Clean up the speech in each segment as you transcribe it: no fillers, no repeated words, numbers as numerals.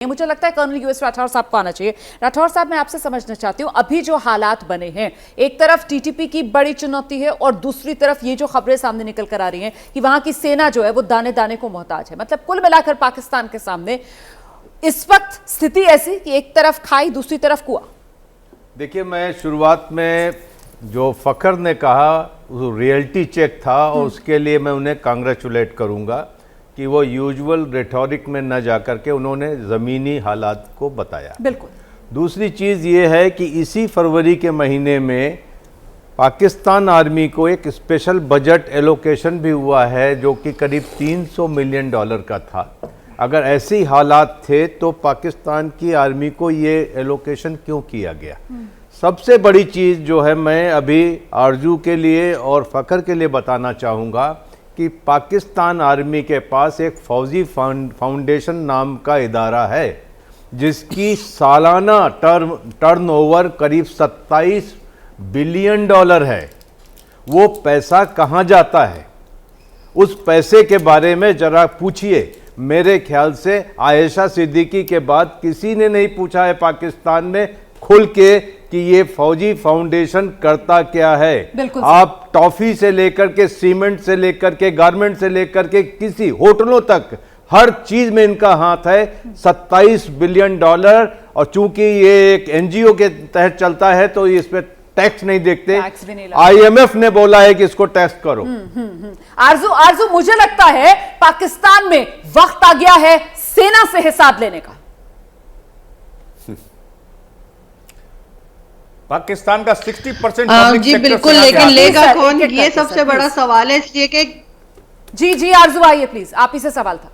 मुझे लगता है कर्नल यूएस राठौर साहब को आना चाहिए। राठौर साहब, मैं आपसे समझना चाहती हूँ, अभी जो हालात बने हैं, एक तरफ टीटीपी की बड़ी चुनौती है और दूसरी तरफ ये जो खबरें सामने निकल कर आ रही हैं कि वहां की सेना जो है वो दाने दाने को मोहताज है। मतलब कुल मिलाकर पाकिस्तान के सामने इस वक्त स्थिति ऐसी कि एक तरफ खाई दूसरी तरफ कुआं। देखिए, मैं शुरुआत में जो फखर ने कहा वो रियलिटी चेक था और उसके लिए मैं उन्हें कांग्रेचुलेट करूंगा कि वो यूजुअल रेटोरिक में न जाकर के उन्होंने ज़मीनी हालात को बताया। बिल्कुल। दूसरी चीज़ ये है कि इसी फरवरी के महीने में पाकिस्तान आर्मी को एक स्पेशल बजट एलोकेशन भी हुआ है जो कि करीब $300 मिलियन का था। अगर ऐसे ही हालात थे तो पाकिस्तान की आर्मी को ये एलोकेशन क्यों किया गया? सबसे बड़ी चीज़ जो है, मैं अभी आरजू के लिए और फ़खर के लिए बताना चाहूँगा कि पाकिस्तान आर्मी के पास एक फौजी फाउंडेशन नाम का इदारा है जिसकी सालाना टर्नओवर करीब $27 बिलियन है। वो पैसा कहाँ जाता है? उस पैसे के बारे में जरा पूछिए। मेरे ख्याल से आयशा सिद्दीकी के बाद किसी ने नहीं पूछा है पाकिस्तान में खुल के कि ये फौजी फाउंडेशन करता क्या है। आप टॉफी से लेकर के सीमेंट से लेकर के गारमेंट से लेकर के किसी होटलों तक हर चीज में इनका हाथ है। $27 बिलियन और चूंकि ये एक एनजीओ के तहत चलता है तो इस पे टैक्स नहीं देखते। IMF ने बोला है कि इसको टैक्स करो। आरजू, मुझे लगता है पाकिस्तान में वक्त आ गया है सेना से हिसाब लेने का। पाकिस्तान का 60% जी बिल्कुल, लेकिन लेगा कौन, ये सबसे बड़ा सवाल है। इसलिए कि जी आरजू आइए प्लीज, आप ही से सवाल था।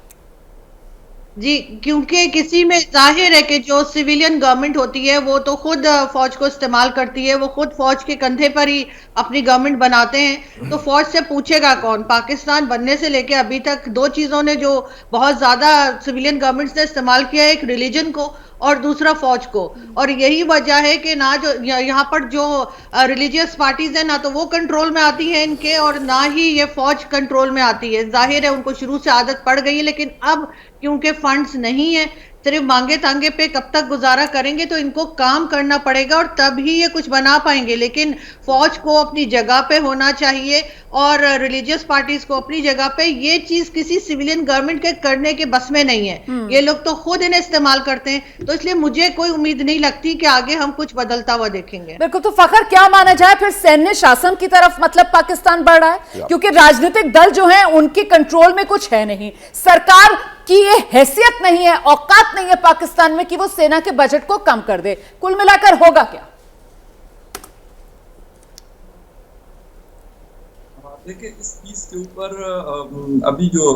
जी, क्योंकि किसी में जाहिर है कि जो सिविलियन गवर्नमेंट होती है वो तो खुद फौज को इस्तेमाल करती है, वो खुद फौज के कंधे पर ही अपनी गवर्नमेंट बनाते हैं। तो फौज से पूछेगा कौन? पाकिस्तान बनने से लेके अभी तक दो चीजों ने जो बहुत ज्यादा सिविलियन गवर्नमेंट्स ने इस्तेमाल किया है, एक रिलीजन को और दूसरा फौज को। और यही वजह है कि ना जो यहाँ पर जो रिलीजियस पार्टीज है ना तो वो कंट्रोल में आती है इनके, और ना ही ये फौज कंट्रोल में आती है। जाहिर है उनको शुरू से आदत पड़ गई है, लेकिन अब क्योंकि फंड्स नहीं है, सिर्फ मांगे तांगे पे कब तक गुजारा करेंगे, तो इनको काम करना पड़ेगा और तब ही ये कुछ बना पाएंगे। लेकिन फौज को अपनी जगह पे होना चाहिए और रिलीजियस पार्टीज को अपनी जगह पे। ये चीज किसी सिविलियन गवर्नमेंट के करने के बस में नहीं है। ये लोग तो खुद इन्हें इस्तेमाल करते हैं। तो इसलिए मुझे कोई उम्मीद नहीं लगती कि आगे हम कुछ बदलता हुआ देखेंगे। बिल्कुल। तो फखर, क्या माना जाए फिर सैन्य शासन की तरफ मतलब पाकिस्तान बढ़ रहा है? क्योंकि राजनीतिक दल जो है उनके कंट्रोल में कुछ है नहीं, सरकार की ये हैसियत नहीं है, औकात नहीं है पाकिस्तान में कि वो सेना के बजट को कम कर दे। कुल मिलाकर होगा क्या? देखिए, इस चीज के ऊपर अभी जो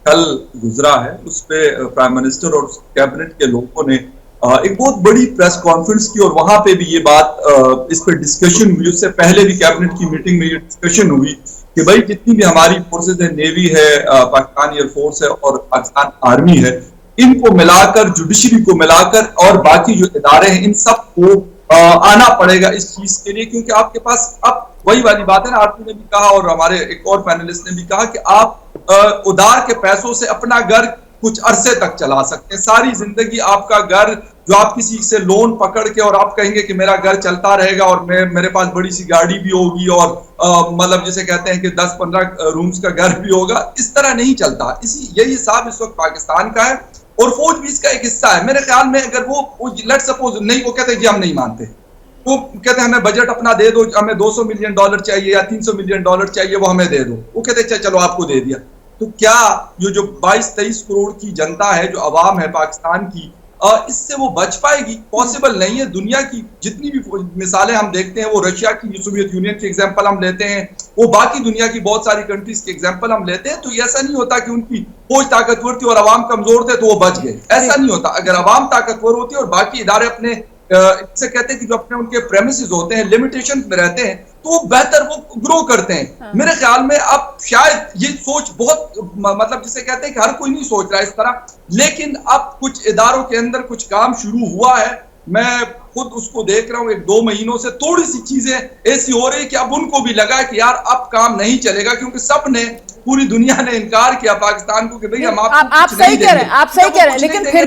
कल गुजरा है उस पे प्राइम मिनिस्टर और कैबिनेट के लोगों ने एक बहुत बड़ी प्रेस कॉन्फ्रेंस की और वहां पे भी ये बात इस पे डिस्कशन हुई। उससे पहले भी कैबिनेट की मीटिंग में ये डिस्कशन हुई कि भाई जितनी भी हमारी फोर्सेज है, नेवी है, पाकिस्तान एयरफोर्स है और पाकिस्तान आर्मी है, इनको मिलाकर, जुडिशरी को मिलाकर और बाकी जो इदारे हैं इन सब को आना पड़ेगा इस चीज के लिए। क्योंकि आपके पास अब वही वाली बात है ना, आरती ने भी कहा और हमारे एक और पैनलिस्ट ने भी कहा कि आप उधार के पैसों से अपना घर कुछ अरसे तक चला सकते हैं। सारी जिंदगी आपका घर जो आप किसी से लोन पकड़ के और आप कहेंगे कि मेरा घर चलता रहेगा और मेरे पास बड़ी सी गाड़ी भी होगी और मतलब जिसे कहते हैं कि 10-15 रूम्स का घर भी होगा, इस तरह नहीं चलता। यही हिसाब इस वक्त पाकिस्तान का है और फौज भी इसका एक हिस्सा है। मेरे ख्याल में अगर वो लेट सपोज नहीं, वो कहते हैं कि हम नहीं मानते, वो कहते हैं हमें बजट अपना दे दो, हमें $200 मिलियन चाहिए या $300 मिलियन चाहिए, वो हमें दे दो। वो कहते हैं चलो आपको दे दिया। तो क्या जो 22-23 करोड़ की जनता है, जो अवाम है पाकिस्तान की, इससे वो बच पाएगी? पॉसिबल नहीं है। दुनिया की जितनी भी मिसालें हम देखते हैं, वो रशिया की, सोवियत यूनियन की एग्जांपल हम लेते हैं, वो बाकी दुनिया की बहुत सारी कंट्रीज के एग्जांपल हम लेते हैं, तो ऐसा नहीं होता कि उनकी फौज ताकतवर थी और अवाम कमजोर थे तो वो बच गए। ऐसा नहीं होता। अगर अवाम ताकतवर होती है और बाकी इदारे अपने इसे कहते हैं कि जो अपने उनके प्रेमिसेस होते हैं, लिमिटेशन में रहते हैं, तो बेहतर वो ग्रो करते हैं। मेरे ख्याल में अब शायद ये सोच बहुत मतलब जिसे कहते हैं कि हर कोई नहीं सोच रहा है इस तरह, लेकिन अब कुछ इदारों के अंदर कुछ काम शुरू हुआ है। मैं खुद उसको देख रहा हूँ, 1-2 महीनों से थोड़ी सी चीजें ऐसी हो रही है कि अब उनको भी लगा कि यार अब काम नहीं चलेगा, क्योंकि सब ने पूरी दुनिया ने इनकार किया पाकिस्तान को कि भाई हम आप आपको सही कह रहे हैं, आप सही कह रहे हैं, लेकिन फिर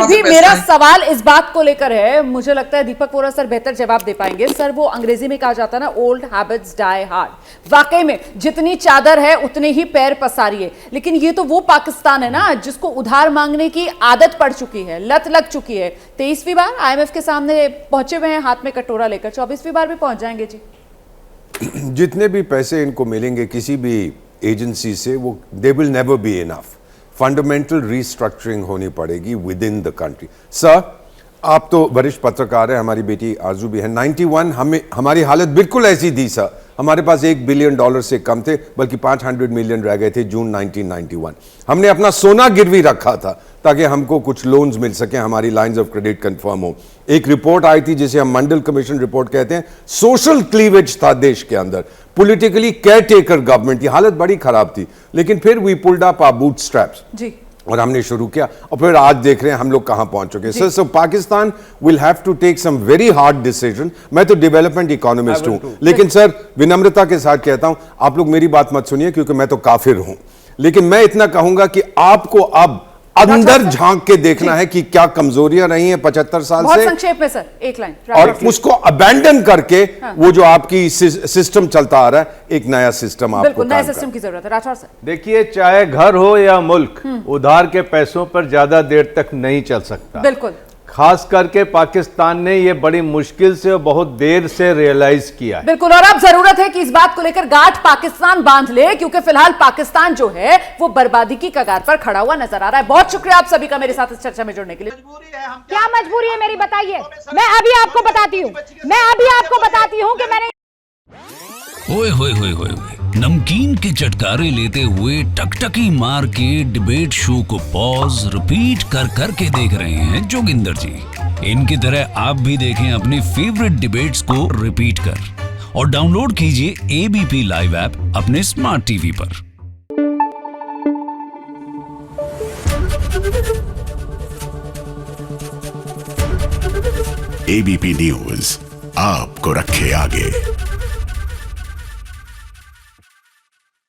भी मेरा सवाल इस बात को लेकर है, मुझे लगता है दीपक वोरा सर बेहतर जवाब दे पाएंगे। सर, वो अंग्रेजी में कहा जाता है ना, ओल्ड हैबिट्स डाई हार्ड। वाकई में जितनी चादर है उतने ही पैर पसारिए, लेकिन ये तो वो पाकिस्तान है ना जिसको उधार मांगने की आदत पड़ चुकी है, लत लग चुकी है। 23वीं बार IMF के सामने पहुंचे हुए हैं हाथ में कटोरा लेकर, 24वीं बार भी पहुंच जाएंगे जी। जितने भी पैसे इनको मिलेंगे किसी भी एजेंसी से, वो they will never be enough. Fundamental restructuring होनी पड़ेगी with in the country. Sir, आप तो वरिष्ठ पत्रकार हैं, हमारी बेटी आरजू भी है। 91 हमारी हालत बिल्कुल ऐसी थी सर, हमारे पास $1 बिलियन से कम थे, बल्कि 500 मिलियन रह गए थे जून 1991। हमने अपना सोना गिरवी रखा था ताकि हमको कुछ लोन्स मिल सके, हमारी लाइंस ऑफ क्रेडिट कंफर्म हो। एक रिपोर्ट आई थी जिसे हम मंडल कमीशन रिपोर्ट कहते हैं, सोशल क्लीवेज था देश के अंदर, पॉलिटिकली केयरटेकर गवर्नमेंट की हालत बड़ी खराब थी, लेकिन फिर we pulled up our bootstraps जी, और हमने शुरू किया, और फिर आज देख रहे हैं हम लोग कहां पहुंच चुके हैं। So Pakistan will have to take some very hard decision. मैं तो डेवलपमेंट इकोनॉमिस्ट हूं, लेकिन सर विनम्रता के साथ कहता हूं, आप लोग मेरी बात मत सुनिए क्योंकि मैं तो काफिर हूं, लेकिन मैं इतना कहूंगा कि आपको अब अंदर झांक के देखना है कि क्या कमजोरियां रही हैं 75 साल बहुत से, संक्षेप में सर, एक लाइन, और उसको अबैंडन करके वो जो आपकी सिस्टम चलता आ रहा है, एक नया सिस्टम आपको बिल्कुल नए सिस्टम की जरूरत है। राठौर सर, देखिए, चाहे घर हो या मुल्क, उधार के पैसों पर ज्यादा देर तक नहीं चल सकता। बिल्कुल, खास करके पाकिस्तान ने ये बड़ी मुश्किल से और बहुत देर से रियलाइज किया है। बिल्कुल, और अब जरूरत है कि इस बात को लेकर गांठ पाकिस्तान बांध ले, क्योंकि फिलहाल पाकिस्तान जो है वो बर्बादी की कगार पर खड़ा हुआ नजर आ रहा है। बहुत शुक्रिया आप सभी का मेरे साथ इस चर्चा में जुड़ने के लिए। क्या मजबूरी है मेरी, बताइए। मैं अभी आपको बताती हूँ कि मैंने ओए होए होए होए, नमकीन के चटकारे लेते हुए टकटकी मार के डिबेट शो को पॉज रिपीट कर करके देख रहे हैं जोगिंदर जी। इनकी तरह आप भी देखें अपनी फेवरेट डिबेट्स को रिपीट कर, और डाउनलोड कीजिए ABP लाइव ऐप अपने स्मार्ट टीवी पर। ABP न्यूज आपको रखे आगे।